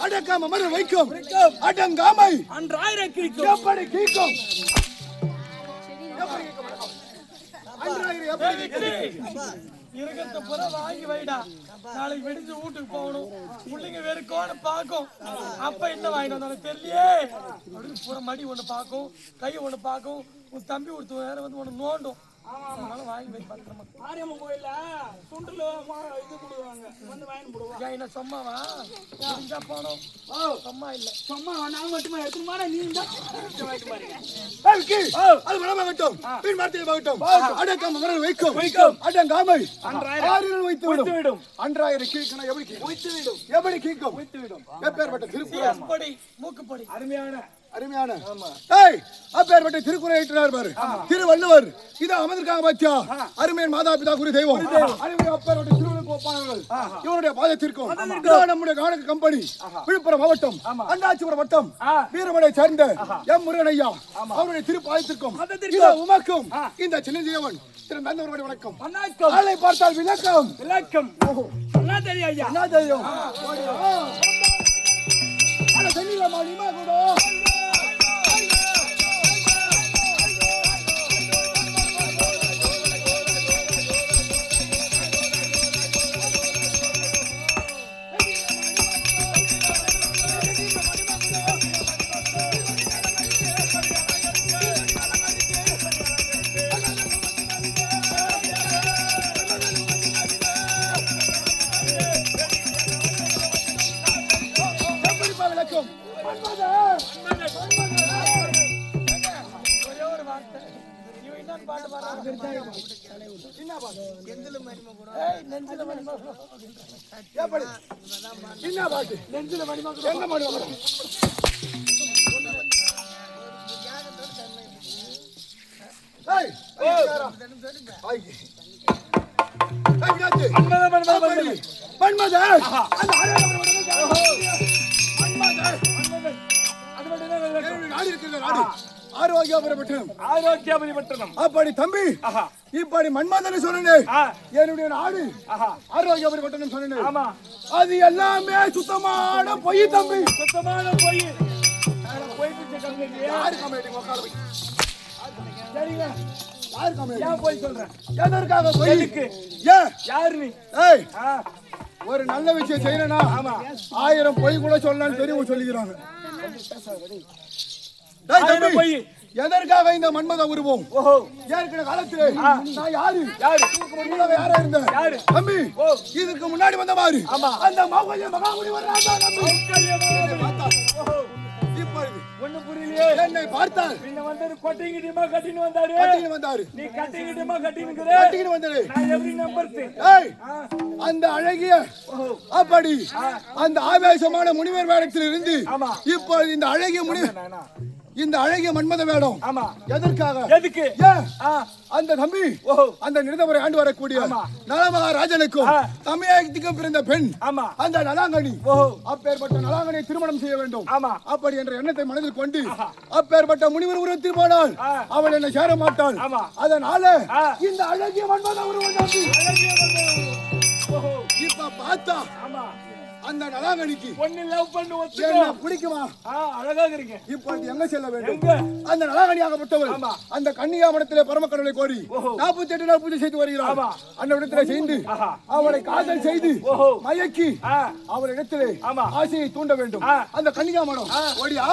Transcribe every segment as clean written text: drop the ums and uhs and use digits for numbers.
அடக்காம மறு வைக்கும் அடங்காமை அன்றாயிரம் எப்படி கீக்கும் இருக்கிறத பூரா வாங்கி வைடா. நாளைக்கு வெடிச்சு வீட்டுக்கு போகணும். பிள்ளைங்க வெறுக்கோன்னு பார்க்கும். அப்ப என்ன வாங்கிட்டு வந்தாலும் தெரியலையே அப்படின்னு பூரா மடி ஒண்ணு பார்க்கும், கை ஒண்ணு பார்க்கும். உன் தம்பி ஒருத்தர் வேற வந்து ஒண்ணு நோண்டும். அதனால வாங்கி வை பத்திரமா. மாரியம்மன் கோயில்ல சுண்டல் இது கொடுவாங்க வந்து வாங்கி போடுவாங்க. என்ன சும்மாவா தெரிஞ்சா போனோம். சும்மா இல்ல சும்மா நான் மட்டுமா எடுத்துமா நீ தான் வாங்கிட்டு பாருங்க. அது மனமாகட்டும் பின் மார்த்தியமாகட்டும் அடக்காம மறு வைக்கும் அடங்காமை ஆறுகள் வைத்து விடும் அன்றாயிரம் கீக்கணும். எப்படி கீக்கும் எப்பேற்பட்ட திருக்குறள் மூக்குப்படி அருமையான அப்பேற்பட்ட திருக்குறள் ஏற்றினார் பாரு திருவள்ளுவர். இதை அமர்ந்திருக்காங்க பாத்தியா அருமையின் மாதா பிதா குரு தெய்வம் அப்பேற்பட்ட திருவள்ளுவர் கோப்பாளர்கள் இவருடைய பாதத்திற்கும் நம்முடைய காணக கம்பெனி விழுப்புரம் மாவட்டம் அண்ணாச்சிபுரம் வட்டம் வீரமனை சேர்ந்த எம் முருகன் ஐயா அவருடைய திருப்பாதத்திற்கும் உமக்கும் இந்த சின்ன ஜீவன் திரு நந்தவருடைய வணக்கம். ஆளை பார்த்தால் விளக்கம் என்ன தெரியும் ஐயா என்ன தெரியும் கூட ஆரோக்கியபுரம் அப்படி தம்பி இப்படி மன்மதன் சொன்னேன் என்னுடைய நாடு ஆரோக்கியபுரம் சொன்னேன். அது எல்லாமே சுத்தமான பொய் தம்பி, சுத்தமான பொய். எதற்காக ஒரு நல்ல விஷயம் செய்யணும்னா 1000 பொய் கூட சொல்லலாம்னு தெரியும் சொல்லிக்கிறாங்க. எதற்காக இந்த மன்மத உருவம் ஏற்கனவே காலத்திலே நான் யாரு யாரா இருந்தேன் தம்பி இதுக்கு முன்னாடி வந்த மாதிரி அந்த மகாமுனி ஒண்ணு புரியலையே. என்னை பார்த்தால் பின்ன வந்தது கொட்டிங்கிட்டிமா கட்டின்னு வந்தாரு நீ கட்டிங்கிட்டிமா கட்டின்னு வந்தாரு நான் எப்படி நம்புறது? அந்த அழகிய அப்படி அந்த ஆவேசமான முனிவர் வேடத்தில் இருந்து இப்போ இந்த அழகிய முனிவர் இந்த அழகிய மன்மத வேடம் எதற்காக அந்த தம்பி அந்த நிருதபுரை ஆண்டு வரக்கூடிய நலமகாராஜனுக்கும் தமிழகத்துக்கும் பிறந்த பெண் அந்த நலாங்கனி அப்பேற்பட்ட நலாங்கனியை திருமணம் செய்ய வேண்டும் அப்படி என்ற எண்ணத்தை மனதில் கொண்டு அப்பேற்பட்ட முனிவர் உருவத்தில் போனால் அவள் என்னை சேர மாட்டாள். அதனால இந்த அழகிய மன்மத உருவம் இப்ப பார்த்தா அந்த நலாங்கனிக்கு ஒண்ணு லவ் பண்ணு என்ன பிடிக்குமா அழகாக இருக்கீங்க. இப்போ எங்க செல்ல வேண்டும்? அந்த நலாங்கனியாகப்பட்டவள் அந்த கன்னியாமடத்திலே பரமக்கடவுளை கோரி 48 நாள் பூஜை செய்து வருகிறார். அந்த இடத்திலே செய்து அவளை காதல் செய்து மயக்கி அவள் இடத்திலே ஆசையை தூண்ட வேண்டும். அந்த கன்னியாமடம் ஓடியா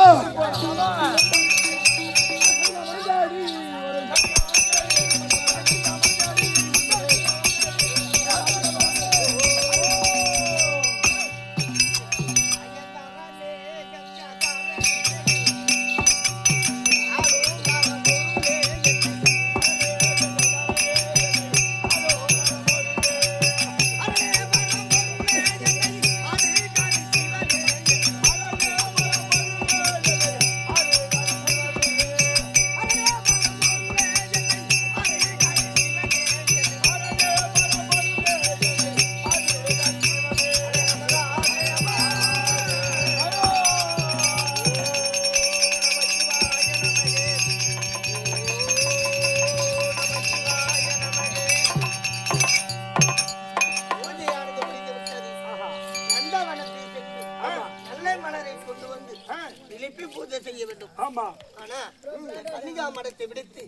மூன்றாம் மடத்தை விடுத்து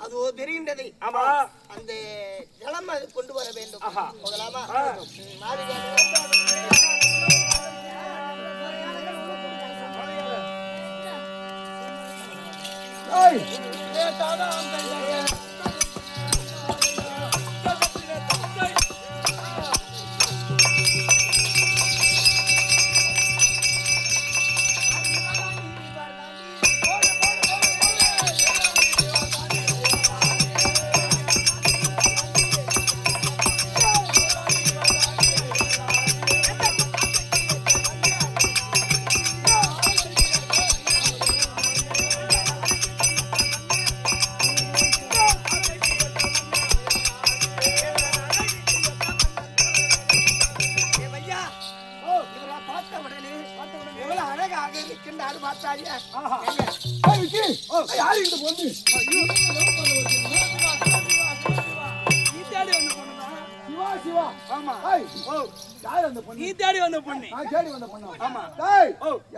அது தெரிகின்றது. ஆமா, அந்த ஜலம் அது கொண்டு வர வேண்டும். போகலாமா?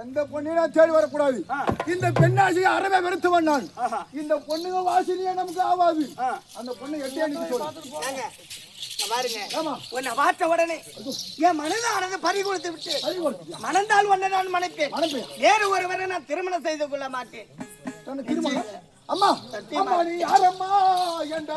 எந்த பொண்ணையும் தேடி வரக்கூடாது. இந்த பெண்ணாசியை அறவே வெறுத்தவன் நான். இந்த பொண்ணுங்க வாசனையே நமக்கு ஆவாது. அந்த பொண்ணு எட்டி சொல்லுங்க பாருங்க. உன்னை பார்த்த உடனே என் மனதானது பறி கொடுத்து விட்டு மணந்தால் ஒன்றை நான் மனைப்பேன். வேறு ஒருவரை நான் திருமணம் செய்து கொள்ள மாட்டேன். அம்மா அம்மா நீ யாரம்மா என்ற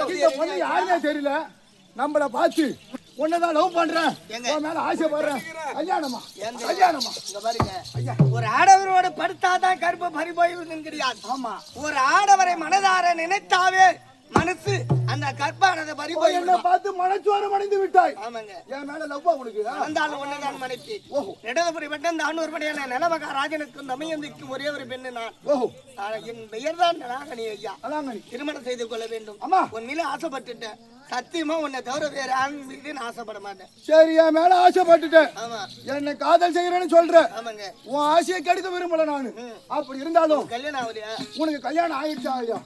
இந்த பொண்ணு யாருமே தெரியல. நம்மள பார்த்து உன்னதான் லவ் பண்றேன், உன் மேல ஆசைப்படுறேன். கல்யாணமா கல்யாணமா? இங்க பாருங்க, ஒரு ஆடவரோட படுத்தாதான் கருப்பு பறி போய்விடும் கிடையாது. ஆமா, ஒரு ஆடவரை மனதார நினைத்தாவே மனசு அந்த கற்பானதை பறி போய் என்ன பார்த்து மனச்சோரம் அடைந்து விட்டாய். ஆமாங்க, என் மேல லவ்வா உனக்கு? வந்தாலும் ஒன்னதான் மனைப்பேன். இடதுபுரி வெட்டம் 400 படியான நிலமகா ராஜனுக்கும் தமயந்திக்கும் ஒரே ஒரு பெண்ணு நான். என் பெயர் தான் நாகனி ஐயா. திருமணம் செய்து கொள்ள வேண்டும். அம்மா, உன் மேல ஆசைப்பட்டுட்டேன். சத்தியமா உன்னை தவிர வேற ஆண் மீது நான் ஆசைப்பட மாட்டேன். சரி, என் மேல ஆசைப்பட்டுட்டேன். ஆமா, என்னை காதல் செய்யறேன்னு சொல்ற. ஆமாங்க, உன் ஆசையை கெடுக்க விரும்பல நானு. அப்படி இருந்தாலும் கல்யாணம் ஆகலையா? உனக்கு கல்யாணம் ஆயிடுச்சா ஐயா?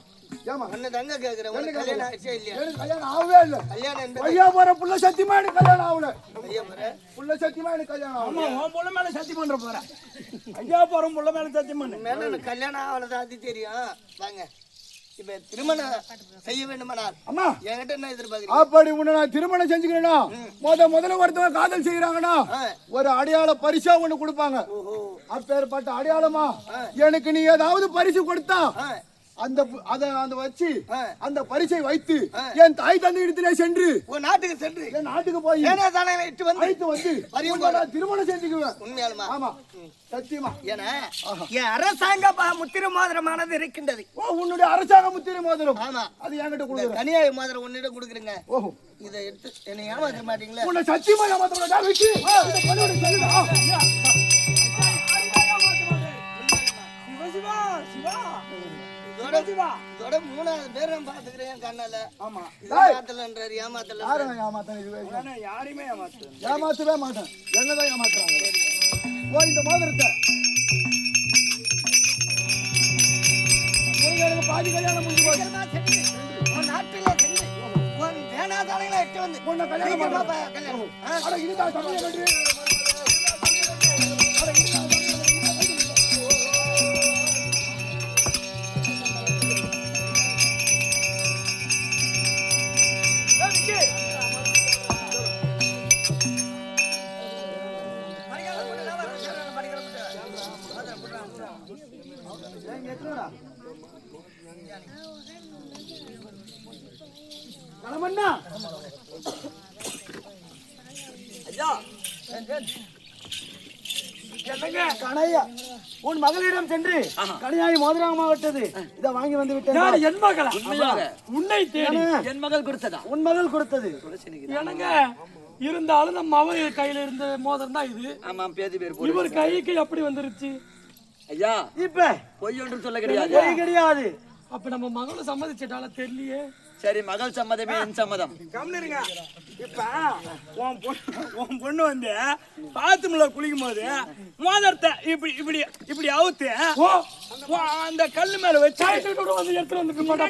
ஏமா உன்னை தங்க கேக்குறேன், உனக்கு கல்யாணம் ஆயிடுச்சா இல்லையா? எனக்கு கல்யாணம் ஆகவே இல்ல. கல்யாணம் என்பது ஐயா போற புள்ள சத்தியமா எனக்கு கல்யாணம் ஆகல. ஐயா போற புள்ள சத்தியமா எனக்கு கல்யாணம் ஆகல. ஆமா, உன் புள்ள மேல சத்தியம் பண்ற போற. ஐயா போற புள்ள மேல சத்தியம் பண்ணு. மேல எனக்கு கல்யாணம் ஆகலதான் அது தெரியும். வாங்க, இப்ப திருமணம் செய்ய வேண்டுமானால் அம்மா என்கிட்ட என்ன எதிர்பார்க்கிறீங்க? அப்படி உன்னை நான் திருமணம் செஞ்சுக்கிறேன்னா முதல்ல ஒருத்தவங்க காதல் செய்யறாங்கன்னா ஒரு அடையாள பரிசா ஒண்ணு கொடுப்பாங்க. அப்பேற்பட்ட அடையாளமா எனக்கு நீ ஏதாவது பரிசு கொடுத்தா அந்த வச்சு அந்த பரிசை வைத்து என் தாய் தந்தை இடத்திலே சென்று உன் நாட்டுக்கு சென்று என் நாட்டுக்கு போய் திருமணம் செஞ்சுக்குவேன். உண்மையாலுமா? ஆமா, சத்தியமா. ஏன்னா என் அரசாங்க முத்திரை மோதிரமானது இருக்கின்றது. உன்னுடைய அரசாங்க முத்திரை மோதிரம்? ஆமா, அது என்கிட்ட கொடுக்குறேன். கனியாய மோதிரம் உன்னிடம் கொடுக்குறீங்க. ஓஹோ, இதை எடுத்து என்னை ஏமாத்த மாட்டீங்களா? உன்னை சத்தியமா ஏமாத்த இதோட 3வது பேர் நான் பாத்துக்கிறேன் கண்ணால. ஆமா, ஏமாத்தலன்றாரு. யாரையுமே ஏமாத்தவே மாட்டேன். என்னதான் ஏமாத்துறாங்க. இந்த மோதிரத்தை பாதி கல்யாணம் முடிஞ்சு போச்சு. நாட்டில சென்று வேணாதானைகளை எட்டு வந்து உன்னை கல்யாணம் உன் மகளிடம் சென்று கனியாய் மோதிரமாகட்டது இதை வாங்கி வந்து விட்டேன். என் மகளா? உன்னை தேடி என் மகள் கொடுத்ததா? உன் மகள் கொடுத்தது. எனக்கு இருந்தாலும் நம்ம மகள் கையில இருந்த மோதிரம் தான் இது. ஆமா, பேதி பேர் இவர் கைக்கு எப்படி வந்துருச்சு ஐயா? இப்ப பொய் ஒன்றும் சொல்ல கிடையாது. கிடையாது. அப்ப நம்ம மகளை சம்மதிச்சிட்டால தெரியலையே. சரி, மகள் சம்மதமே என் சம்மதம். கம்மிருங்க. இப்ப உன் பொண்ணு வந்து பாத்ரூம்ல குளிக்கும் போது மோதிரத்தை இப்படி இப்படி இப்படி அவுத்து அந்த கல்லு மேல வச்சு வந்து எடுத்துட்டு வந்துட்டு மாட்டா.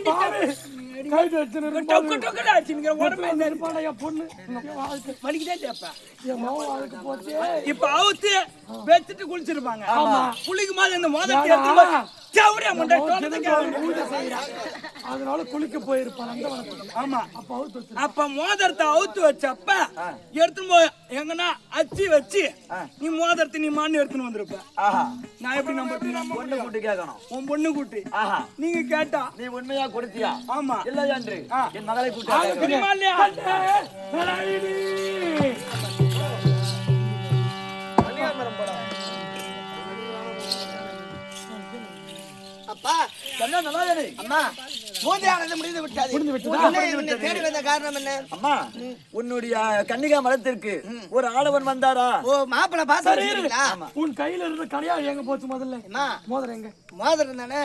கைது வச்சு டொக்கு டொக்குன்னு அடிச்சுங்கிற உடம்பு என்ன இருப்பாடா என் பொண்ணு என் வாழ்க்கை வலிக்குதே இல்லையாப்பா என் மகன் வாழ்க்கை போச்சு. இப்ப அவுத்து வச்சுட்டு குளிச்சிருப்பாங்க. ஆமா. குளிக்கும் போது இந்த மோதிரத்தை எடுத்து சவுரியா முண்டை பூஜை செய்யறான், அதனால குளிக்க போயிருப்பான் அந்த வனத்துக்கு. ஆமா. அப்ப அவுத்து வச்சு அப்ப மோதிரத்தை அவுத்து வச்சப்ப எடுத்துன்னு போய் எங்கன்னா அச்சி வச்சு நீ மோதிரத்தை நீ மான்னு எடுத்துன்னு வந்திருப்ப. நான் எப்படி நம்புறது? பொண்ணு கூட்டி கேட்கணும். உன் பொண்ணு கூட்டி நீங்க கேட்டா நீ உண்மையா கொடுத்தியா? ஆமா. இல்லை என்று என் மகளை கூட்டி தெரியுமா இல்லையா? அப்பா அம்மா பூஜையானது முடிந்து விட்டது. என்னை தேடி வந்த காரணம் என்ன? அம்மா, உன்னுடைய கன்னிகா மலத்திற்கு ஒரு ஆடவன் வந்தாரா? ஓ, மாப்பிள்ளை பாத்துறீங்களா? உன் கையில இருந்த கடையா எங்க போச்சு முதல்ல? மோதிரம் எங்க? மோதிரம் தானே.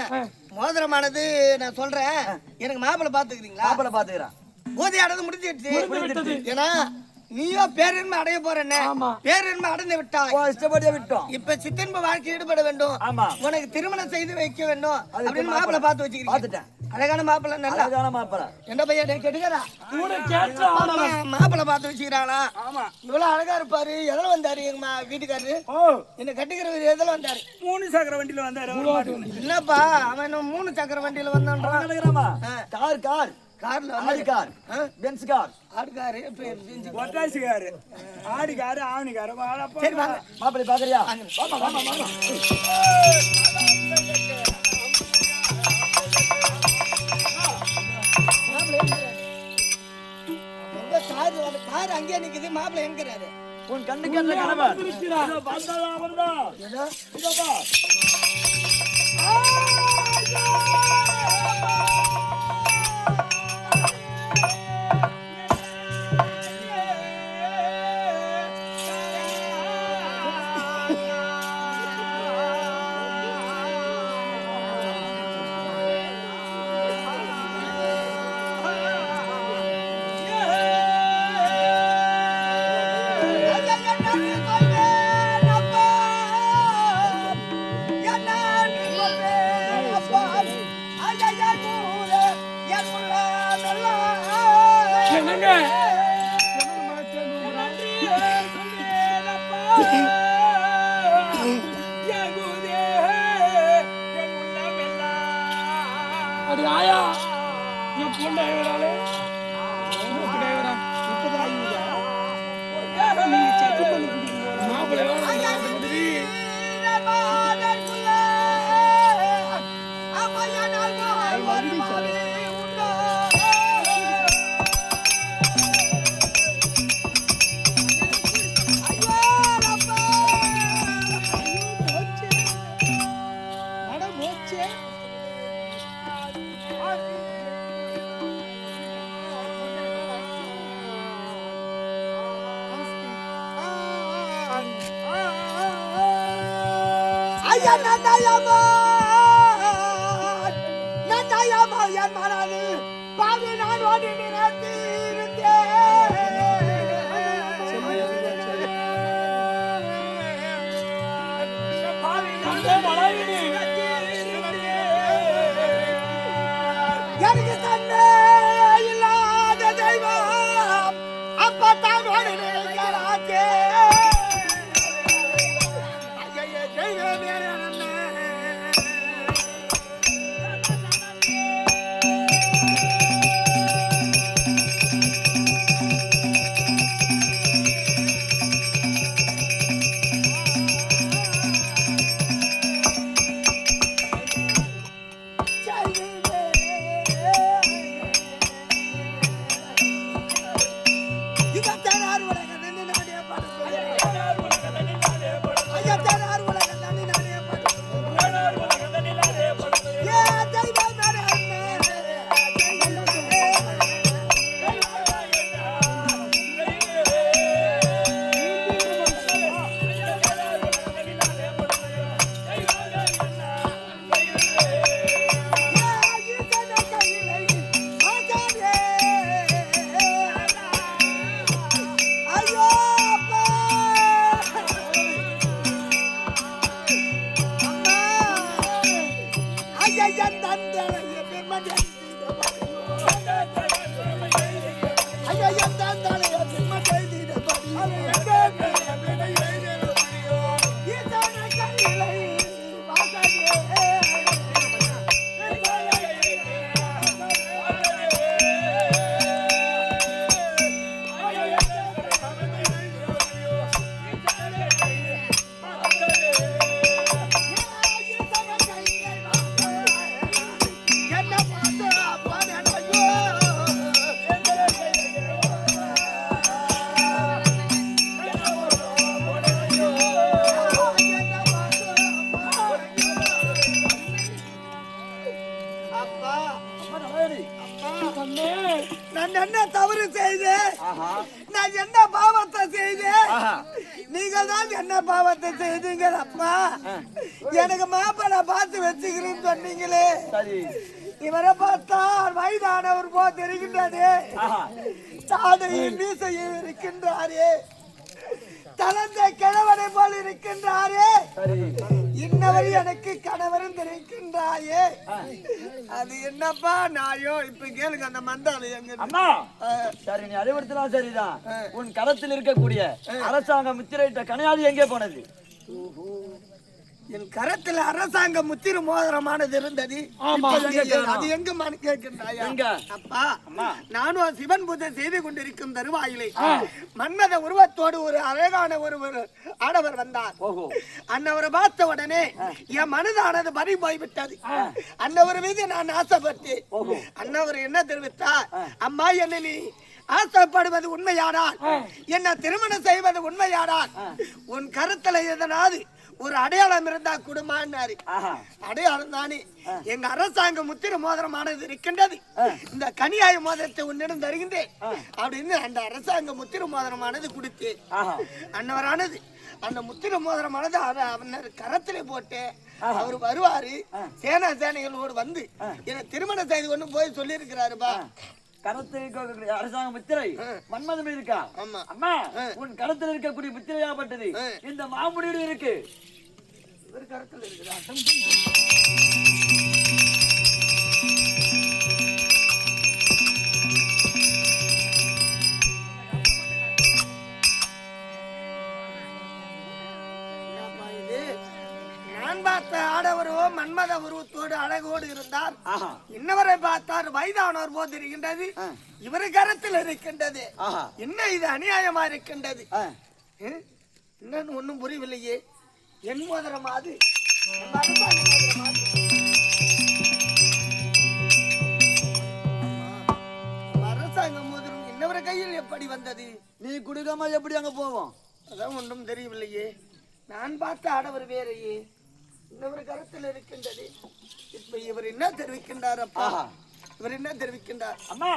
மோதிரமானது நான் சொல்றேன், எனக்கு மாப்பிள்ளை பாத்துக்கிறீங்களா? மாப்பிள்ளை பாத்துக்கிறான். பூஜையானது முடிஞ்சிடுச்சு. ஏன்னா நீயோ பேரன்மை அடைய போறேன்னு பேரன்மை அடைந்து விட்டாய். இஷ்டப்படியா விட்டோம். இப்ப சித்தன்ப வாழ்க்கை ஈடுபட வேண்டும். ஆமா. உனக்கு திருமணம் செய்து வைக்க வேண்டும் அப்படின்னு மாப்பிள்ளை பார்த்து வச்சுக்கிறீங்க. பாத்துட்டேன். அழகான மாப்பிள்ளை, நல்ல அழகான மாப்பிள்ளை. என்ன பையன் கெடுக்கிறா? மாப்பிள்ளை பார்த்து வச்சுக்கிறானா? ஆமா. இவ்வளவு அழகா இருப்பாரு. எதுல வந்தாரு எங்க வீட்டுக்காரரு? என்ன கட்டிக்கிறவர் எதுல வந்தாரு? 3 சக்கர வண்டியில வந்தாரு. என்னப்பா அவன் 3 சக்கர வண்டியில வந்தான்றான். கார் கார் கார்ல ஆடி கார், பென்ஸ் கார், ஆடுகாரு, ஒட்டாசி காரு, ஆடி காரு, ஆவணி காரு. சரி வாங்க மாப்பிள்ளை பாக்குறியா? கார் அங்கேயே நிக்குது. மாப்பிள்ளை என்கிறாரு. உன் கண்ணுக்கு என்ன கணவன்? நான் என்ன பாவத்தை செய்தேன்? நீங்கள் தான் என்ன பாவத்தை செய்தீங்க அப்பா? எனக்கு மாப்பிள்ளை பார்த்து வச்சுக்கிறேன்னு சொன்னீங்களே, இவரை பார்த்தா வயதானவர் போ தெரிகின்றது. தாடையில் மீசையில் இருக்கின்றாரே, தளர்ந்த கிழவனை போல் இருக்கின்றாரே, இன்னவரை எனக்கு கணவரும் தெரிவிக்கின்றாயே, அது என்னப்பா நாயோ? இப்ப கேளுங்க அந்த மந்தாளி எங்க. அம்மா சரி, நீ அறிவுறுத்தலாம் சரிதான். உன் களத்தில் இருக்கக்கூடிய அரசாங்க முத்திரையிட்ட கனையாளி எங்கே போனது? என் கரத்துல அரசாங்க முத்திர மோதிரமானது இருந்தது. அது எங்கம்மான்னு கேட்கின்றாயா? அப்பா, நானும் சிவன் பூஜை செய்து கொண்டிருக்கும் தருவாயிலே மன்மத உருவத்தோடு ஒரு அழகான ஒரு ஆடவர் வந்தார். அன்னவரை பார்த்த உடனே என் மனதானது பறி போய்விட்டது. அன்னவர் மீது நான் ஆசைப்பட்டு அன்னவர் என்ன தெரிவித்தார்? அம்மா, என்ன நீ ஆசைப்படுவது உண்மையானால், என்ன திருமணம் செய்வது உண்மையானால், உன் கருத்துல எதனாவது ஒரு அடையாளம் இருந்தா குடும்பம்னாரு. அடையாளம் தானே எங்க அரசாங்க முத்திர மோதிரமானது இருக்கின்றது. இந்த கனியாய மோதிரத்தை உன்னிடம் தருகின்றேன் அப்படின்னு அந்த அரசாங்க முத்திர மோதிரமானது கொடுத்து அன்னவரானது அந்த முத்திர மோதிரமானது அவர் கரத்திலே போட்டு அவர் வருவாரு. சேனைகளோடு வந்து என்ன திருமணம் செய்து கொண்டு போய் சொல்லி இருக்கிறாருப்பா. கரத்தில் அரசாங்க முத்திரை மன்மதம் இருக்கா? அம்மா, உன் கரத்தில் இருக்கக்கூடிய முத்திரையாப்பட்டது இந்த மாமுடியோடு இருக்கு. இவர் கரத்தில் இருக்கிறார். ஆடவரோ மன்மத உருவத்தோடு அழகோடு இருந்தார். இன்னவரை பார்த்தார் வயதானவர் போது இருக்கின்றது. இவரு கரத்தில் இருக்கின்றது. என்ன இது அநியாயமா இருக்கின்றது? என்னன்னு ஒண்ணும் புரியவில்லையே. என் மோதிரம் அது அரசாங்க மோதிரம் இன்னவர கையில் எப்படி வந்தது? நீ குடுக்காம எப்படி அங்க போவோம்? அதான் ஒன்றும் தெரியவில்லையே. நான் பார்த்த ஆடவர் வேறையே, இன்னொரு கருத்தில் இருக்கின்றது. இப்ப இவர் என்ன தெரிவிக்கின்றார்? அப்பா, இவர் என்ன தெரிவிக்கின்றார்? அம்மா,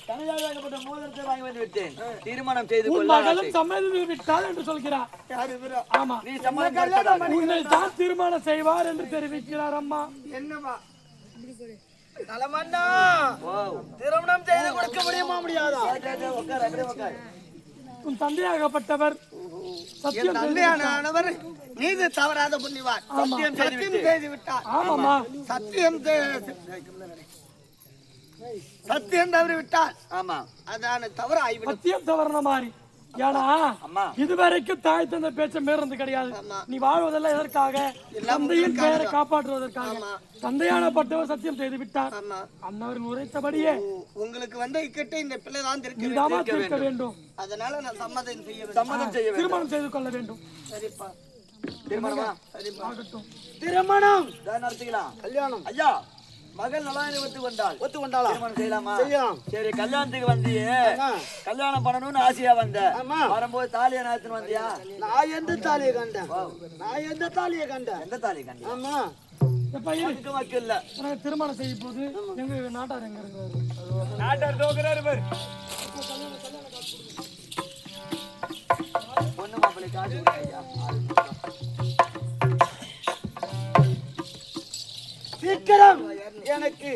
கனகாகப்பட்ட மோதிரத்தை வாங்கி வந்து விட்டேன். திருமணம் செய்து கொள்ள சம்மதி விட்டால் என்று சொல்கிறார். யார் இவரா? ஆமா, நீ சம்மதம் உன்னை தான் திருமணம் செய்வார் என்று தெரிவிக்கிறார். அம்மா, என்னவா நலமண்ணா திருமணம் செய்து கொடுக்க முடியுமா? முடியாதா? உன் தந்தையாகப்பட்டவர் தந்தையானவர் நீதி தவறாத புண்ணியவான். சத்தியம் செய்து விட்டார். ஆமாமா, சத்தியம் தவறி விட்டார். ஆமா, அதான தவறு ஆகிவிடும். சத்தியம் தவறுன மாதிரி. ஏன்னா இதுவரைக்கும் தாய் தந்தை பேச்ச மீறது கிடையாது. நீ வாழ்வதெல்லாம் எதற்காக? தந்தையின் பெயரை காப்பாற்றுவதற்காக. தந்தையானப்பட்டவர் சத்தியம் செய்து விட்டார். அன்னவரின் உரைத்தபடியே உங்களுக்கு வந்து இக்கட்ட இந்த பிள்ளை தான் இருக்க வேண்டும். அதனால நான் சம்மதம் செய்ய திருமணம் செய்து கொள்ள வேண்டும். சரிப்பா, திருமணமா? ஆகட்டும். திருமணம் நடத்திக்கலாம். கல்யாணம். ஐயா, மகள் நலாயனை ஒத்துக்கொண்டாளா? திருமணம் செய்யலாமா? சரி, கல்யாணத்துக்கு வந்தியே, கல்யாணம் பண்ணணும்னு ஆசையா வந்த. வரும்போது தாலியை நாத்துன்னு வந்தியா? நான் எந்த தாலியை கண்டேன்? எந்த தாலியை கண்டேன்? ஆமா, திருமணம் செய்ய போது எங்க நாட்டார் எங்க இருக்காரு? நாட்டார் தோக்குறாரு பாரு. பொண்ணு மாப்பிள்ளை காசு சீக்கிரம் எனக்கு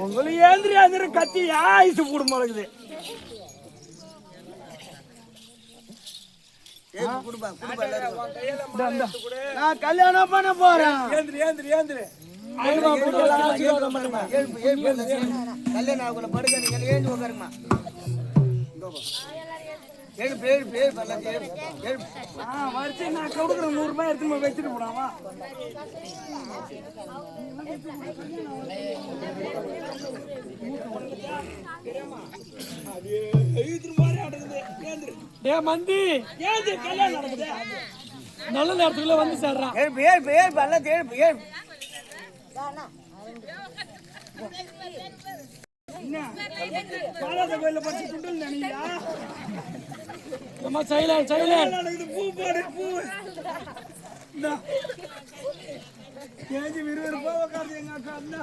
உங்களுக்கு ஏந்திரி கத்தி ஆயுசு கூடும் இருக்குது. நான் கல்யாணம் பண்ண போறேன். கல்யாணம் ஆகல படுக்க நீங்க ஏந்து உட்காருமா. வரிசை நான் கொடுக்குறேன் 100 ரூபாய் எடுத்து போய் வச்சுட்டு போடாமா மந்தி ஏன் கல்யாணம் நடக்குது நல்ல நேரத்துக்குள்ள வந்து சேர்றான் கோயில பறிச்சு துண்டல் நினையா சைலண்ட் பூ போடு பூ கேஜி விறுவிறுப்பா உட்காந்து எங்க அக்கா அண்ணா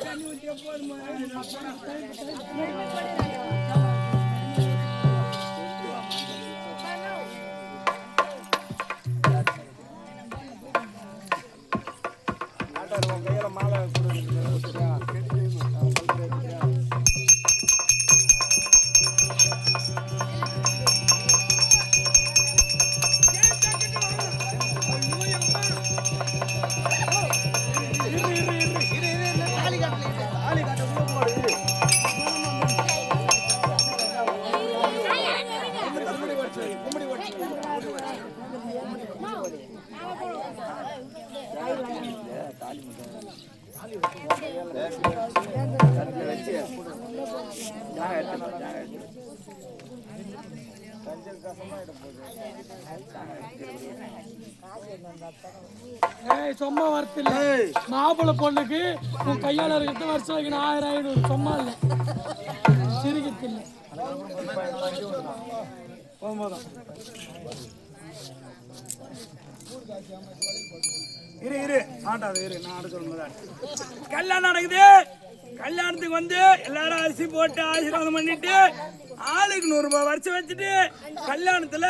தண்ணி ஊற்றிய போதுமா கையில மாலை சும்மா வரத்தில்ல மாப்பிள்ளை பொண்ணுக்கு உன் கையால இருக்கிறது வருஷம் வைக்கணும் 1000 சும்மா இல்ல சிரிக்கத்தில்லை இரு ஆட்டாது இரு நான் அடுத்து சொல்லுங்க கல்யாணம் நடக்குது கல்யாணத்துக்கு வந்து எல்லாரும் அரிசி போட்டு ஆசீர்வாதம் பண்ணிட்டு ஆளுக்கு 100 ரூபாய் வரிசை வச்சுட்டு கல்யாணத்துல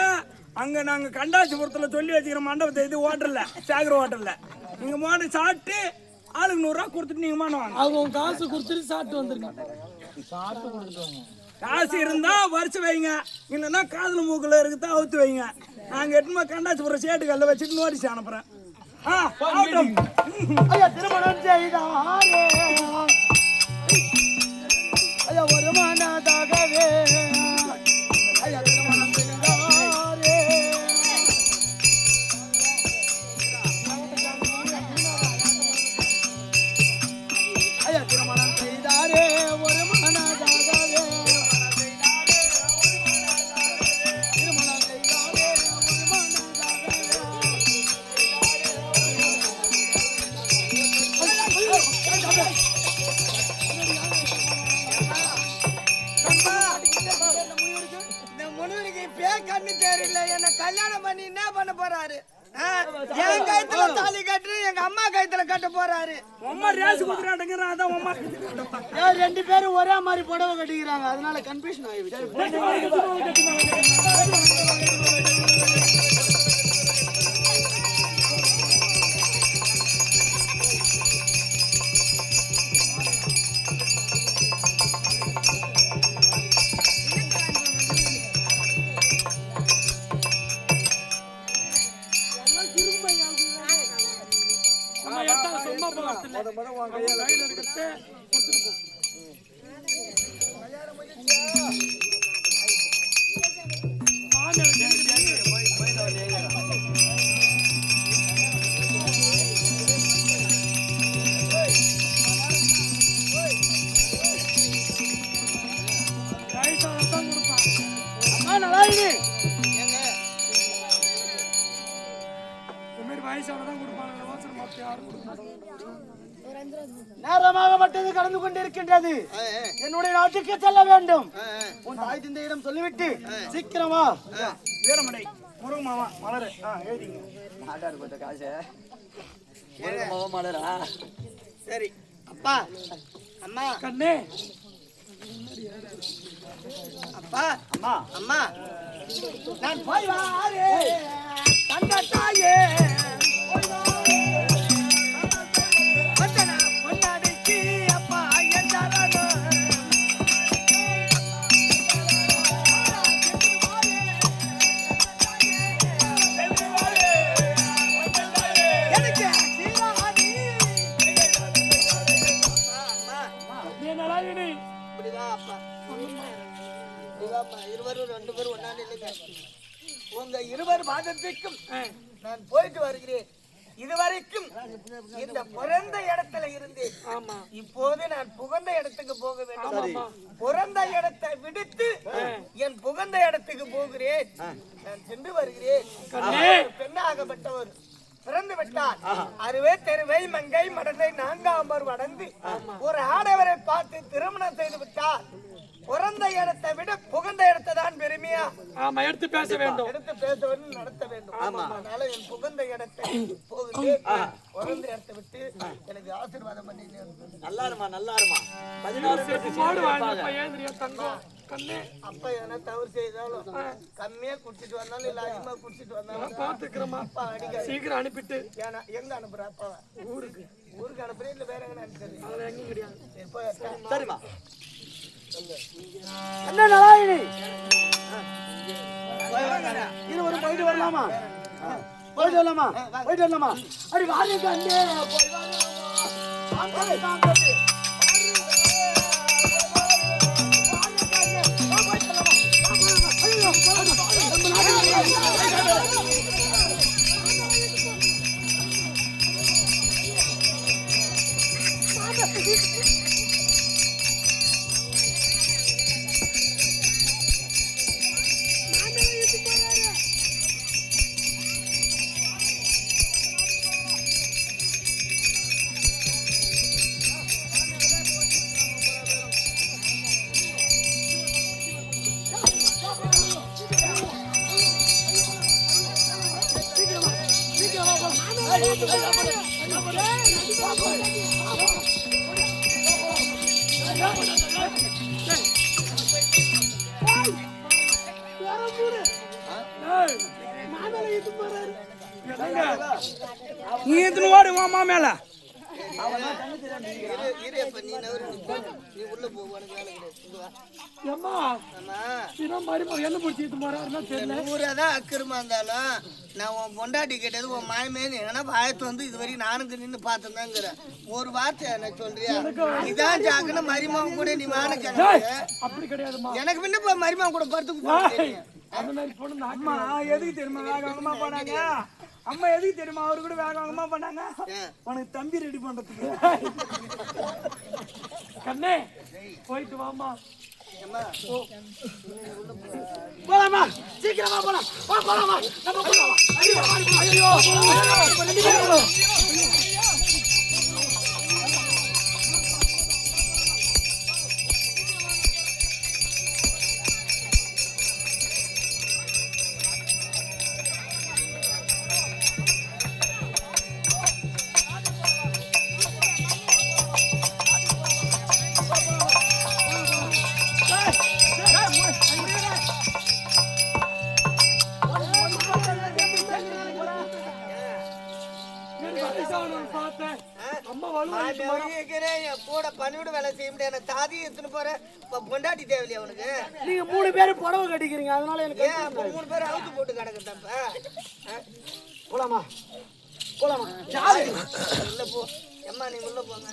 அங்க நாங்க கண்டாசிபுரத்துல சொல்லி வச்சுக்கிற மண்டபத்தை இது ஹோட்டல்ல சாகர ஹோட்டல்ல நீங்க மோட சாப்பிட்டு ஆளுக்கு 100 ரூபாய் கொடுத்துட்டு நீங்க மாட்டுவாங்க அவங்க காசு கொடுத்துட்டு சாப்பிட்டு வந்துருங்க காசு இருந்தா வரிசை வைங்க இல்லைன்னா காதுல மூக்குல இருக்குதா அவுத்து வைங்க நாங்க எட்டுமா கண்டாசிபுரம் சேட்டுக்கல்ல வச்சுட்டு நோட்டீஸ் அனுப்புறேன் திருமணம் செய்தாரே ஐயா ஒரு மனதாகவே ஐயா திருமணம் செய்தாரே ஐயா திருமணம் செய்தாரே ஒரு மனதாகவே திருமணம் செய்தாரே ஒரு தெரியல என்ன கல்யாணம் பண்ணி என்ன பண்ண போறாரு என் கைத்துல தாலி கட்டு எங்க அம்மா கைத்துல கட்ட போறாரு அம்மா ரேஸ் குடுறாங்க அதான் அம்மா 2 பேரும் ஒரே மாதிரி புடவை கட்டிக்கிறாங்க அதனால கன்ஃபியூஷன் ஆயிடுச்சு நேரமாகப்பட்டது கடந்து கொண்டிருக்கின்றது என்னுடைய நாட்டுக்கு செல்ல வேண்டும் உன் தாய் தந்தையிடம் சொல்லிவிட்டு சீக்கிரமா வீரமடை முருகமாவா மலரு எழுதிங்க நாட்டாரு போட்ட காசு முருகமாவா மலரா சரி அப்பா அம்மா கண்ணே அப்பா அம்மா அம்மா நான் போய் வாரே தந்த தாயே நீ நல்லா இப்படிதான் அப்பா மாதத்திற்கும் நான் போயிட்டு வருகிறேன். இதுவரைக்கும் இந்த பிறந்த இடத்துல இருந்து இப்போது நான் புகழ்ந்த இடத்துக்கு போக வேண்டும். பிறந்த இடத்தை விடுத்து என் புகழ்ந்த இடத்துக்கு போகிறேன். நான் சென்று வருகிறேன். பெண்ணாகப்பட்டவர் பிறந்து விட்டார். அறுவை தெருவை மங்கை மடந்தை நான்காம்பர் வடந்து ஒரு ஆடவரை பார்த்து திருமணம் செய்து விட்டார். பிறந்த இடத்தை விட புகழ்ந்த இடத்தை தான் பெருமையா எடுத்து பேச வேண்டும், எடுத்து பேச வேண்டும், நடத்த வேண்டும். அதனால என் புகழ்ந்த இடத்தை போகுது, பிறந்த இடத்தை விட்டு எனக்கு ஆசீர்வாதம் பண்ணி. நல்லா இருமா, நல்லா இருமா. 16 தங்கம் கண்ணே. அப்பா என்ன தவறு செய்தாலும் கம்மியா குடிச்சிட்டு வந்தாலும் இல்ல அதிகமா குடிச்சிட்டு வந்தாலும் பாத்துக்கிறோமா, அப்பா அடிக்க சீக்கிரம் அனுப்பிட்டு. ஏன்னா எங்க அனுப்புற அப்பா? ஊருக்கு அனுப்புறேன் இல்ல வேற எங்க அனுப்புறது? அதெல்லாம் எங்கேயும் கிடையாது. சரிம்மா. என்ன நலாயினி இருவரும் போயிட்டு வரலாமா? போயிட்டு வரலாமா? போயிட்டு வரலாமா? அடி வாங்க அண்ணே, போய் வாங்க. நீ எத்தனை ஓடு மாமா மேல என்ன பிடிச்சிட்டு போறாருன்னா தெரியல. ஊரதான் அக்கிரமா இருந்தாலும் நான் உன் பொண்டாட்டி கேட்டது உன் மாயமேன்னு எங்கன்னா பாயத்து வந்து இது வரைக்கும் நானுக்கு நின்று பார்த்துதாங்கிறேன். ஒரு வார்த்தை என்ன சொல்றியா? இதான் ஜாக்குன்னு மரிமாவும் கூட நீ மான கேட்ட. அப்படி கிடையாதுமா. எனக்கு முன்ன இப்ப மரிமாவும் கூட படுத்துக்கு அந்த மாதிரி பொண்ணு அம்மா எதுக்கு தெரியுமா வேக வாங்கமா பண்ணாங்க? அம்மா எதுக்கு தெரியுமா அவரு கூட வேக வாங்கமா பண்ணாங்க? உனக்கு தம்பி ரெடி பண்றதுக்கு. கண்ணே போயிட்டு வாமா. போலாமா? சீக்கிரமா போலாம். போலாமா? நம்ம போலாமா? ஐயோ கூட பணிவிட வேலை செய்ய முடியாது. தாதி எடுத்துன்னு போறேன். பொண்டாட்டி தேவையில்லையா அவனுக்கு? நீங்க 3 பேரும் புடவை கட்டிக்கிறீங்க, அதனால எனக்கு 3 பேரும் அவுத்து போட்டு கிடக்குறப்ப போலாமா? போலாமா? உள்ள போ. அம்மா நீங்க உள்ள போங்க.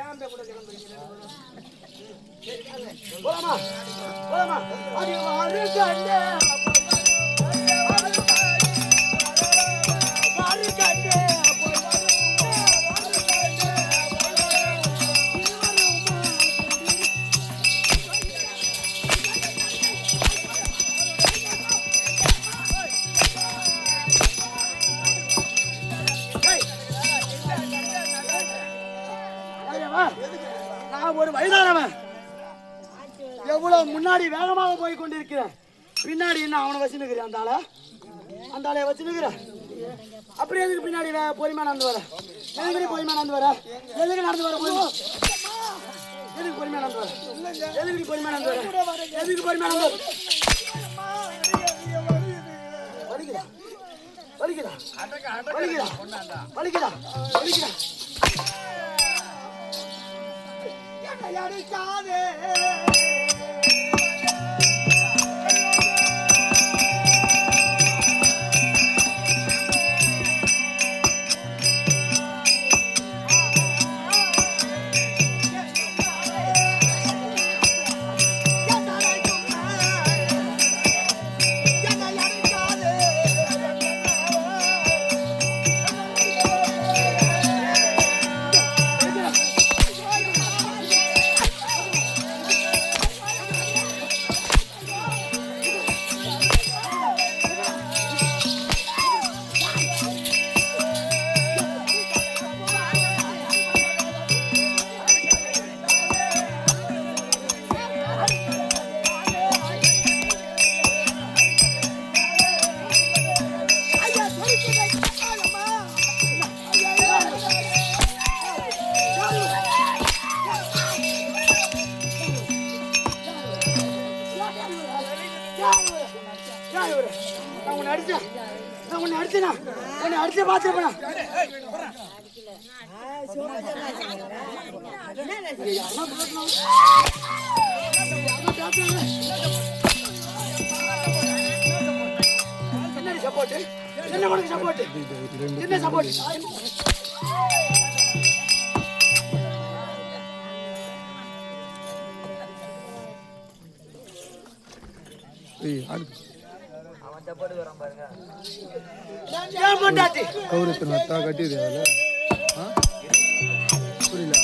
ஏன் கூட கிளம்புறீங்க? போலாமா? போலாமா? அடி வாரு கண்ணே, வாரு கண்ணே. நான் ஒரு வயதானவன், எவ்வளவு முன்னாடி வேகமாக போய் கொண்டிருக்கிறேன். பின்னாடி என்ன அவனை வச்சுனுக்கிறேன்? அந்த ஆளைய வச்சுனுக்கிறேன். அப்படி எதுக்கு பின்னாடி பொறுமையா நடந்து வர? எதுக்கு பொறுமையா நடந்து வர? எதுக்கு நடந்து வர? எதுக்கு பொறுமையா நடந்து வர? எதுக்கு பொறுமையா நடந்து வர? எதுக்கு பொறுமையா நடந்து வர? வலிக்குதா? வலிக்குதா? வலிக்குதா? வலிக்குதா? வலிக்குதா? அடிக்காதே அடிச்சனா உன்னை அடிச்சு பாத்துறேன். என்ன சப்போர்ட்? என்ன உனக்கு சப்போர்ட்? என்ன சப்போர்ட்? ஏன் பொண்டாட்டி கௌரவத்தை கட்டிடுறீங்களா? புரியல.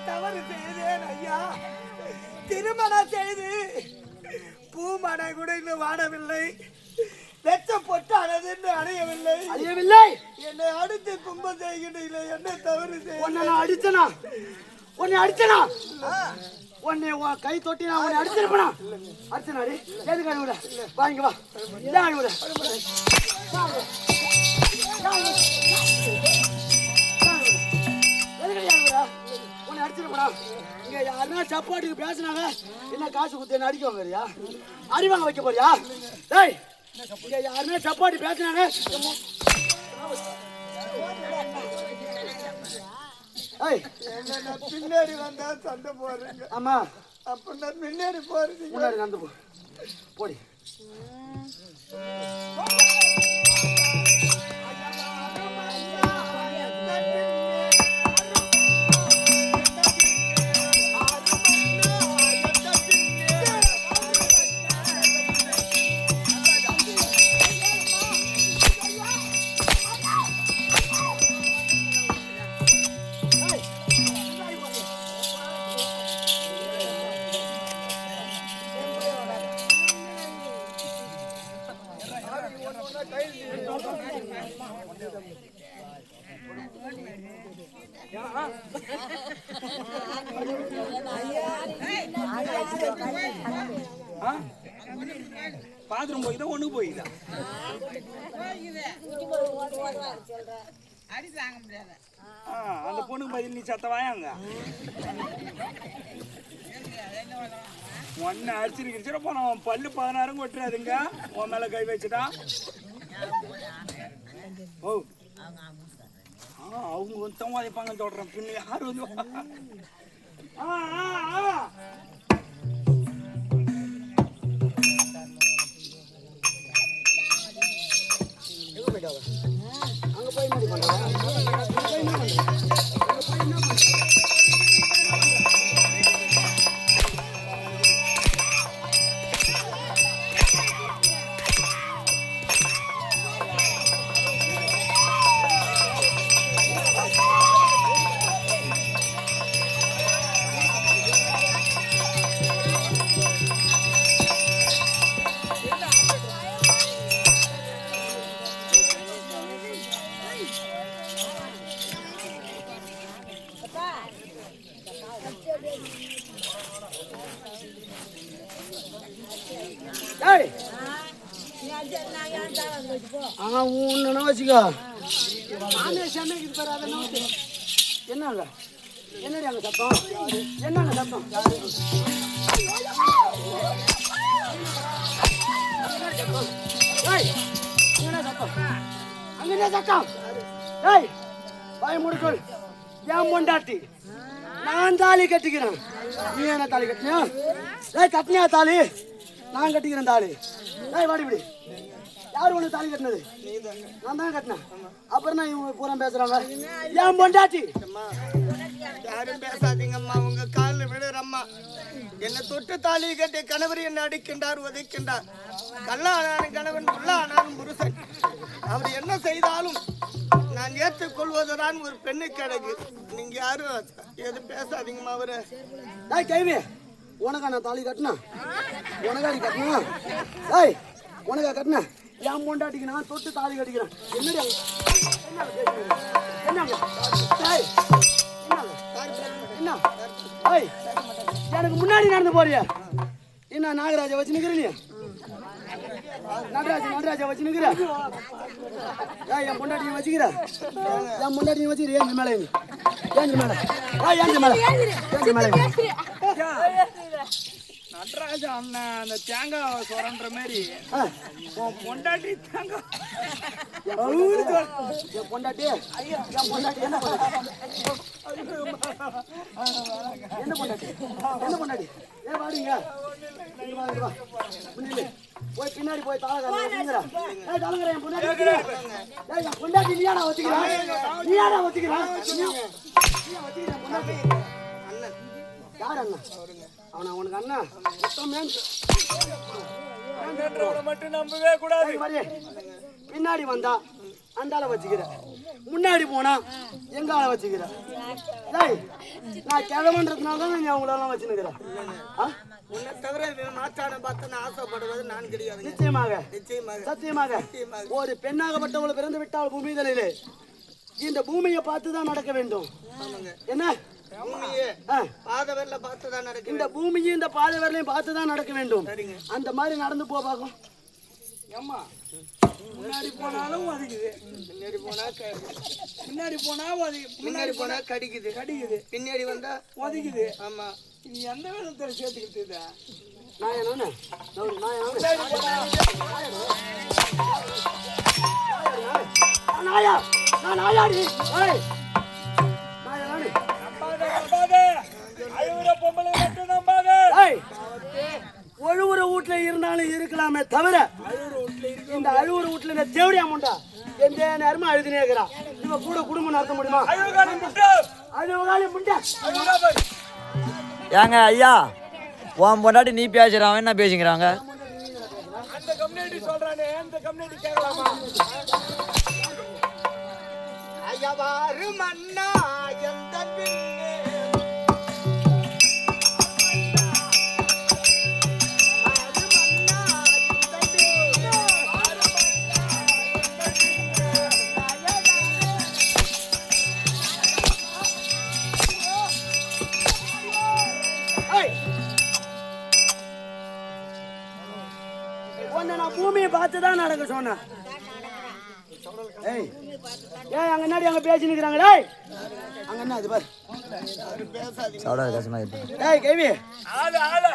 தவறு செய்தேன் ஐயா. திருமணம் செய்து பூமடை கூட இன்னும் வாடவில்லை. வெச்ச பொட்டானது அடையவில்லை. என்னை அடுத்து கும்பம் செய்கின்ற என்ன தவறு செய்ய? உன்னை நான் அடிச்சனா? உன்னை அடிச்சனா? உன்னை கை தொட்டி நான் உன்னை அடிச்சிருப்பனா? அடிச்சனாடி எதுக்கு அழுவுற? வாங்க வா. இதான் அழுவுற. உன்னை அடிச்சிருப்பனா? இங்க யாருன்னா சப்பாட்டுக்கு பேசினாங்க என்ன காசு குத்து என்ன அடிக்க வாங்கறியா? அடிவாங்க வைக்க போறியா? டேய் இங்க யாருன்னா சப்பாட்டு பேசினாங்க பின்னாடி வந்தா சண்டை போடுறீங்க. ஆமா அப்ப நான் பின்னாடி போறீங்க. முன்னாடி நடந்து போ போடி. பாத்ரூம் போய்தா ஒண்ணுக்கு போய்தா அந்த பொண்ணுக்கு பதில் நீ சத்த வாயாங்க ஒன்னு அடிச்சிருக்கிற போன பல்லு 16 கொட்டுறாதுங்க உன் மேல கை வச்சுட்டா. ஓ அவங்க வந்து வாதிப்பாங்க சொல்றேன் பின்ன யாரு வந்து அங்க போய் என்ன பண்றாங்க? வச்சுக்கோ என்ன என்னடி அங்க சத்தம்? என்னங்க சத்தம்? அங்கே சத்தம் வாய் முடிக்கொள். ஏன் பொண்டாட்டி நான் தாலி கட்டிக்கிறேன். நீ என்ன தாலி கட்டினியா? கட்டினியா தாலி? நான் கட்டிக்கிறேன் தாலி. வாடி இப்படி யாரு உனக்கு தாலி கட்டினது? நான் தான் கட்டினேன். அப்புறம் நான் இவங்க பூரா பேசுறாங்க. ஏன் பொண்டாட்டி? யாரும் பேசாதீங்கம்மா, உங்க காலில் விழுறம்மா. என்னை தொட்டு தாலி கட்டி கணவர் என்ன அடிக்கின்றார், உதைக்கின்றார். கல்லானாலும் கணவன், புல்லானாலும் புருஷன். அவர் என்ன செய்தாலும் நான் ஏற்றுக்கொள்வதுதான் ஒரு பெண்ணுக்கு அழகு. நீங்க யாரும் எதுவும் பேசாதீங்கம்மா. அவரு கேள்வி உனக்கா நான் தாலி கட்டினா? உனக்காடி கட்டினா? ஏய் உனக்கா கட்டின? என் பொண்டாட்டிக்கு நான் தொட்டு தாலி கட்டிக்கிறேன். என்னடி என்னங்க? என்ன? ஏய் எனக்கு முன்னாடி நடந்து போறியா? என்ன நாகராஜா வச்சு நிக்கிற? நீ நடராஜா வச்சு நிக்கிற? என் பொண்டாட்டி வச்சுக்கிற? என் பொண்டாட்டி வச்சுக்கிற? ஏன் மேல ஏன் மேல ஏன் மேல ஏன் மேல நடராஜா அண்ணன் அந்த தேங்காய் சொரன்ற மாதிரி பொண்டாட்டி தேங்காய் பொண்டாட்டி என் பொண்டாட்டி என்ன பொண்டாட்டி என்ன பொண்டாட்டி ஏன் வாடிங்க போய் பின்னாடி போய் தாளங்கிற என் பொண்டாட்டி நீயாடா வச்சுக்கிறேன் நீயாடா வச்சுக்கிறேன் யார் அண்ணா? அவனா உனக்கு அண்ணா? மட்டும் நம்பவே கூடாது. பின்னாடி வந்தா அந்தால வச்சுக்கிற, முன்னாடி போனா எங்கால வச்சுக்கிற. நான் கிழமன்றதுனால தான் நீ அவங்களெல்லாம் வச்சுன்னுக்கிறேன். உன்னை தவிர மாற்றான பார்த்து நான் ஆசைப்படுவது நான் கிடையாது. நிச்சயமாக நிச்சயமாக சத்தியமாக ஒரு பெண்ணாகப்பட்டவள் பிறந்து விட்டால் பூமிதலிலே இந்த பூமியை பார்த்துதான் நடக்க வேண்டும். என்ன பூமியே பாதவர்ல பார்த்துதான் நடக்க, இந்த பூமியும் இந்த பாதவர்லையும் பார்த்துதான் நடக்க வேண்டும். அந்த மாதிரி நடந்து போ பாக்கும். அம்மா முன்னாடி போனாலும் ஒதுக்குது, முன்னாடி போனா முன்னாடி போனா முன்னாடி போனா கடிக்குது கடிக்குது, பின்னாடி வந்தா ஒதுக்குது. ஆமா, நீ எந்த விதத்துல சேர்த்துக்கிட்டு நாயா நான் நாயாடி ஒழுவுற வீட்டுல இருந்தாலும் இருக்கலாமே தவிர இந்த அழுவுற வீட்டுல தேவடியா முண்டா எந்த நேரமும் அழுதுனே இருக்கிறான். இவ கூட குடும்பம் நடத்த முடியுமா? அழுவகாலி முண்டா. ஏங்க ஐயா, உன் பொண்டாட்டி நீ பேசுறான், என்ன பேசிக்கிறாங்க? அந்த கம்யூனிட்டி சொல்றானே, அந்த கம்யூனிட்டி கேட்கலாமா? ஐயவாறு மன்னா எந்த பின்னே நான் பூமியை பார்த்துதான் நடக்க சொன்னேன். ஏய் ஏய் அங்க என்னடி அங்க பேசி நிக்கிறாங்களே? அங்க என்ன அது பாரு. ஏய் கேவி ஆளு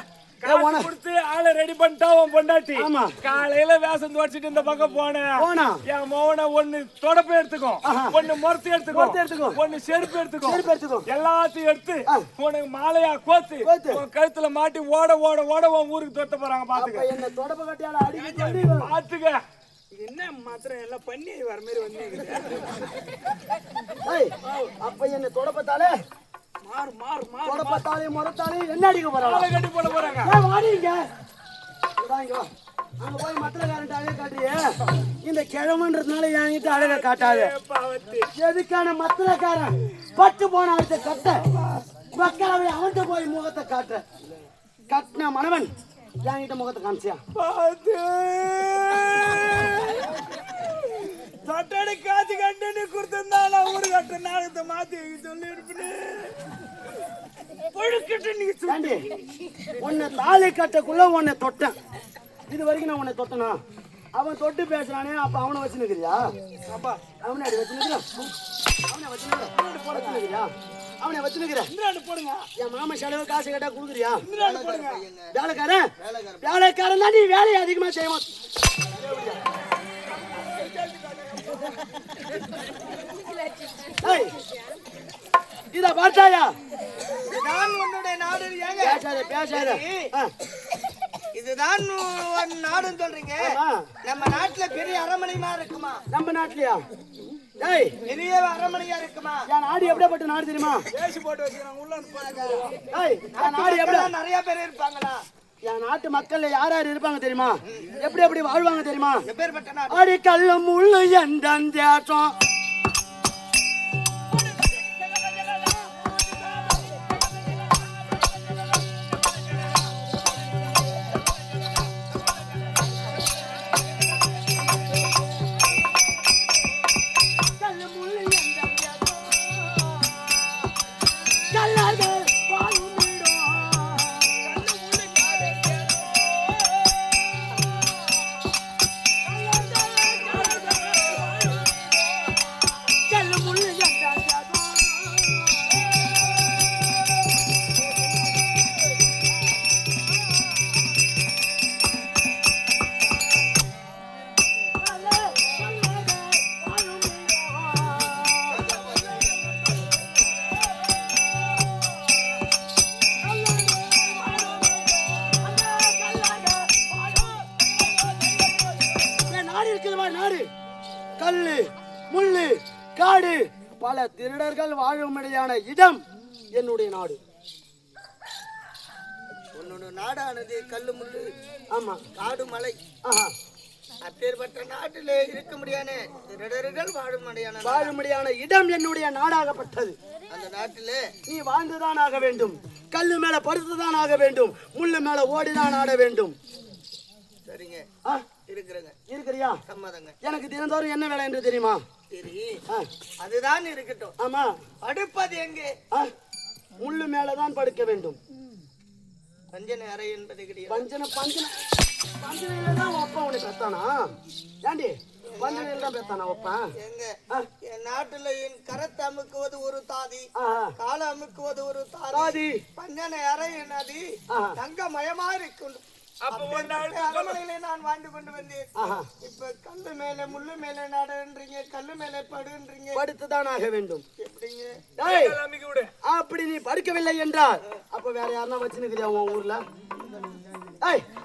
கொடுத்து ஆளை ரெடி பண்ணிட்டா உன் பொண்டாட்டி. ஆமா, காலையில வேஷம் துவச்சிட்டு இந்த பக்கம் போனா என் மோன ஒண்ணு தொடப்பு எடுத்துக்கும், ஒண்ணு முறத்து எடுத்துக்கும், ஒண்ணு செருப்பு எடுத்துக்கும், எல்லாத்தையும் எடுத்து உனக்கு மாலையா கோத்து உன் கழுத்துல மாட்டி ஓட ஓட ஓட உன் ஊருக்கு தொட்ட போறாங்க. பாத்துக்க என்ன தொடப்பு கட்டியால அடிக்க பாத்துக்க. என்ன மாத்திரம் எல்லாம் பண்ணி வர மாதிரி வந்து அப்ப என்ன தொடப்பத்தாலே தொடப்பத்தாலே முறத்தாலே என்ன அடிக்க போறாங்க? கட்டி போட போறாங்க. வாடிங்க அங்க போய் மத்திரக்காரன் அழகை காட்டுறியே, இந்த கிழமன்றதுனால என்கிட்ட அழகை காட்டாது. எதுக்கான மத்திரக்காரன் பட்டு போன அடுத்த கட்ட மக்களவை அவன்கிட்ட போய் முகத்தை காட்டுற கட்டின மனவன் என்கிட்ட முகத்தை காமிச்சியா? தொட்டடி காசு கண்டு நீ கொடுத்திருந்தா நான் ஊரு கட்ட நாகத்தை மாத்தி சொல்லி இருப்பேன். உன்னை தாலி கட்டக்குள்ள உன்னை தொட்டேன். இது வரைக்கும் நான் உன்னை தொட்டனா? அவன் தொட்டு பேசுறானே, அப்ப அவனை வச்சு நிக்கிறியா? அவனை வச்சு நிக்கிறான், அவனை வச்சு நிக்கிறேன். என் மாமா செலவு காசு கேட்டா கொடுக்குறியா? வேலைக்காரன் தான் நீ வேலையை அதிகமா செய்ய இத பார்த்தாயா? நான் உன்னுடைய நாடு பேசாத இதுதான் ஒரு நாடுன்னு சொல்றீங்க. நம்ம நாட்டுல பெரிய அரண்மனைமா இருக்குமா? நம்ம நாட்டுலயா? டேய், பெரிய அரண்மனையா இருக்குமா? என் நாடு எப்படிப்பட்ட நாடு தெரியுமா? பேசி போட்டு வச்சுக்கிறாங்க உள்ள டேய், என் நாடு எப்படி? நிறைய பேர் இருப்பாங்களா? என் நாட்டு மக்கள்ல யார் யார் இருப்பாங்க தெரியுமா? எப்படி எப்படி வாழ்வாங்க தெரியுமா? எப்பேற்பட்ட நாடு? அடி கல்ல முள்ளு எந்த தேசம் கல்லு முள்ளு காடு பல திருடர்கள் வாழும்படியான இடம் என்னுடைய நாடு. உன்னோட நாடானது கல்லு முள்ளு, ஆமா, காடு மலை. அப்பேற்பட்ட நாட்டிலே இருக்க முடியான திருடர்கள் வாழும்படியான இடம் என்னுடைய நாடாகப்பட்டது. அந்த நாட்டிலே நீ வாழ்ந்துதான் ஆக வேண்டும். கல்லு மேல படுத்துதான் ஆக வேண்டும். முள்ளு மேல ஓடிதான் ஆட வேண்டும். சரிங்க, இருக்கிறியா? சம்மதங்க. எனக்கு தினந்தோறும் என்ன வேலை என்று தெரியுமா? சரி, அதுதான் இருக்கட்டும். ஆமா, படுப்பது எங்கே? முள்ளு மேலதான் படுக்க வேண்டும். பஞ்சனை அறை என்பது கிடையாது. பஞ்சனையில தான் ஒப்ப உனக்கு பெத்தானா? ஏண்டி பஞ்சனையில தான் பெத்தானா ஒப்ப? எங்க என் நாட்டுல என் கரத்தை அமுக்குவது ஒரு தாதி, காலை அமுக்குவது ஒரு தாதி. பஞ்சனை அறை என்னது தங்கமயமா இருக்கும். அரண்மனையிலே நான் வாழ்ந்து கொண்டு வந்தேன். இப்ப கல்லு மேல முள்ளு மேல நடன்றீங்க, கல்லு மேல படுன்றீங்க. படுத்துதான் ஆக வேண்டும். எப்படிங்க? அப்படி நீ படுக்கவில்லை என்றால் அப்ப வேற யாருன்னா வச்சுனுக்கிறியா உன் ஊர்ல?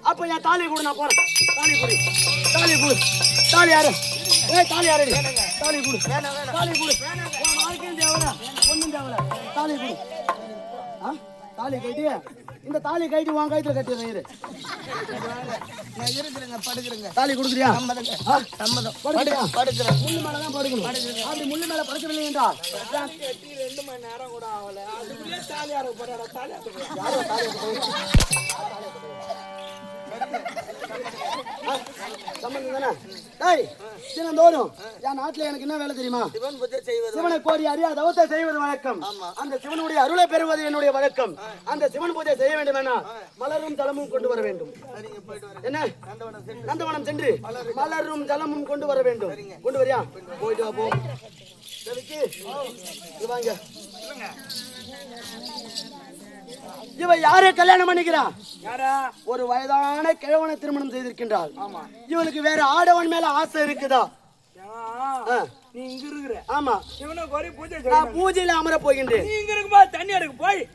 அப்ப என் தாலி கூட நான் போறேன். தாலி கொடு, தாலி கொடு. தாலி யாரு? தாலி யாரு? தாலி கொடு, தாலி கொடு. உன் வாழ்க்கையும் தேவல, ஒண்ணும் தேவல. தாலி கொடு. தாலி கட்டி இந்த தாலி கைட்டு உன் கைத்துல கட்டிடுறேன். நான் இருக்கிறேங்க, படுக்கிறேங்க. தாலி கொடுக்குறியா? சம்மதம். படுக்கிறேன். முள்ளு மேலதான் படுக்கணும். அப்படி முள்ளு மேல படுக்கவில்லை என்றால் 2 மணி நேரம் கூட ஆகல. அதுக்குள்ளே தாலியார போறாடா. தினந்தோறும் என் நாட்டுல எனக்கு என்ன வேலை தெரியுமா? சிவனை கோரி அறியா தவத்தை செய்வது வழக்கம். அந்த சிவனுடைய அருளை பெறுவது என்னுடைய வழக்கம். அந்த சிவன் பூஜை செய்ய வேண்டும் என மலரும் ஜலமும் கொண்டு வர வேண்டும். என்ன? நந்தவனம் சென்று மலரும் ஜலமும் கொண்டு வர வேண்டும். கொண்டு வரியா? போயிட்டு வா போ. வாங்க. இவ யாரை கல்யாணம் பண்ணிக்கிறா? ஒரு வயதான கிழவனை திருமணம் செய்திருக்கின்றாள். இவளுக்கு வேற ஆடவன் மேல ஆசை இருக்குதா? நீ இங்க இருக்கிற. ஆமா, சிவனை கோரி பூஜை நான் பூஜையில அமர போகின்றேன். நீ இங்க இருக்கும்போது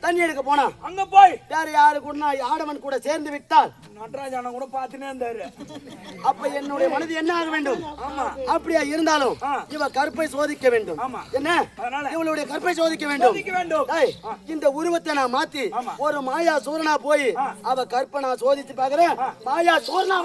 தண்ணி எடுக்க போனா அங்க போய் வேற யாரு கூட ஆடவன் கூட சேர்ந்து விட்டால் நடராஜான கூட பாத்துனே இருந்தாரு. அப்ப என்னுடைய மனது என்ன ஆக வேண்டும்? அப்படியா இருந்தாலும் இவ கற்பை சோதிக்க வேண்டும். என்ன? இவளுடைய கற்பை சோதிக்க வேண்டும். இந்த உருவத்தை நான் மாத்தி ஒரு மாயா சூரனா போய் அவ கற்பை நான் சோதிச்சு பாக்குறேன். மாயா சூரனா